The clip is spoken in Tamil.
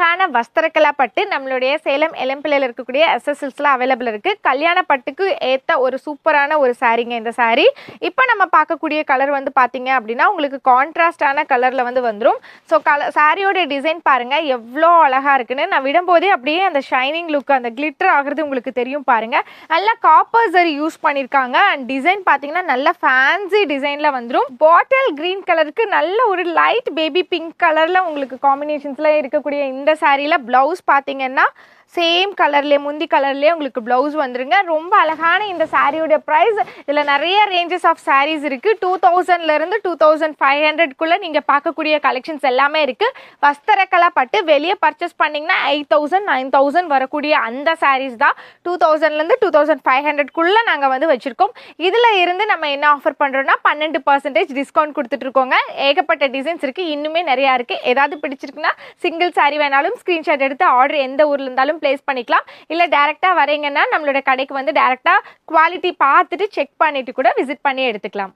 சூப்பரான வஸ்திரக்கலா பட்டு நம்மளுடைய சேலம் எலம்பிள்ளையில் இருக்கக்கூடிய எஸ்எஸ்எல்ஸ்ல அவைலபிள் இருக்கு. கல்யாண பட்டுக்கு ஏற்ற ஒரு சூப்பரான ஒரு சாரீங்க இந்த சாரீ. இப்போ நம்ம பார்க்கக்கூடிய கலர் வந்து பார்த்தீங்க அப்படின்னா உங்களுக்கு கான்ட்ராஸ்டான கலரில் வந்து வந்துடும். ஸோ சாரியோட டிசைன் பாருங்க எவ்வளோ அழகா இருக்குன்னு. நான் விடும்போதே அப்படியே அந்த ஷைனிங் லுக் அந்த கிளிட்டர் ஆகிறது உங்களுக்கு தெரியும் பாருங்க. நல்லா காப்பர் சரி யூஸ் பண்ணியிருக்காங்க. அண்ட் டிசைன் பார்த்தீங்கன்னா நல்ல ஃபேன்சி டிசைனில் வந்துடும். பாட்டில் கிரீன் கலருக்கு நல்ல ஒரு லைட் பேபி பிங்க் கலரில் உங்களுக்கு காம்பினேஷன்ஸில் இருக்கக்கூடிய இந்த சாரியில் ப்ளவுஸ் பார்த்தீங்கன்னா சேம் கலர்லேயே முந்தி கலர்லேயே உங்களுக்கு ப்ளவுஸ் வந்துருங்க. ரொம்ப அழகான இந்த சாரியோட ப்ரைஸ் இதில் நிறைய ரேஞ்சஸ் ஆஃப் சாரீஸ் இருக்குது. 2000லேருந்து 2500க்குள்ளே நீங்கள் பார்க்கக்கூடிய கலெக்ஷன்ஸ் எல்லாமே இருக்குது. வஸ்திரக்கலா பட்டு வெளியே பர்ச்சேஸ் பண்ணிங்கன்னா 8000 9000 வரக்கூடிய அந்த சாரீஸ் தான் 2000லேருந்து 2500க்குள்ளே நாங்கள் வந்து வச்சுருக்கோம். இதில் இருந்து நம்ம என்ன ஆஃபர் பண்ணுறோன்னா 12% டிஸ்கவுண்ட் கொடுத்துட்ருக்கோங்க. ஏகப்பட்ட டிசைன்ஸ் இருக்குது, இன்னுமே நிறையா இருக்குது. ஏதாவது பிடிச்சிருக்குன்னா சிங்கிள் சாரீ வேணாலும் ஸ்க்ரீன்ஷாட் எடுத்து ஆர்டர் எந்த ஊரில் இருந்தாலும் பிளேஸ் பண்ணிக்கலாம். இல்ல டைரக்டா வரீங்கன்னா நம்மளோட கடைக்கு வந்து டைரக்டா குவாலிட்டி பார்த்துட்டு செக் பண்ணிட்டு கூட விசிட் பண்ணி எடுத்துக்கலாம்.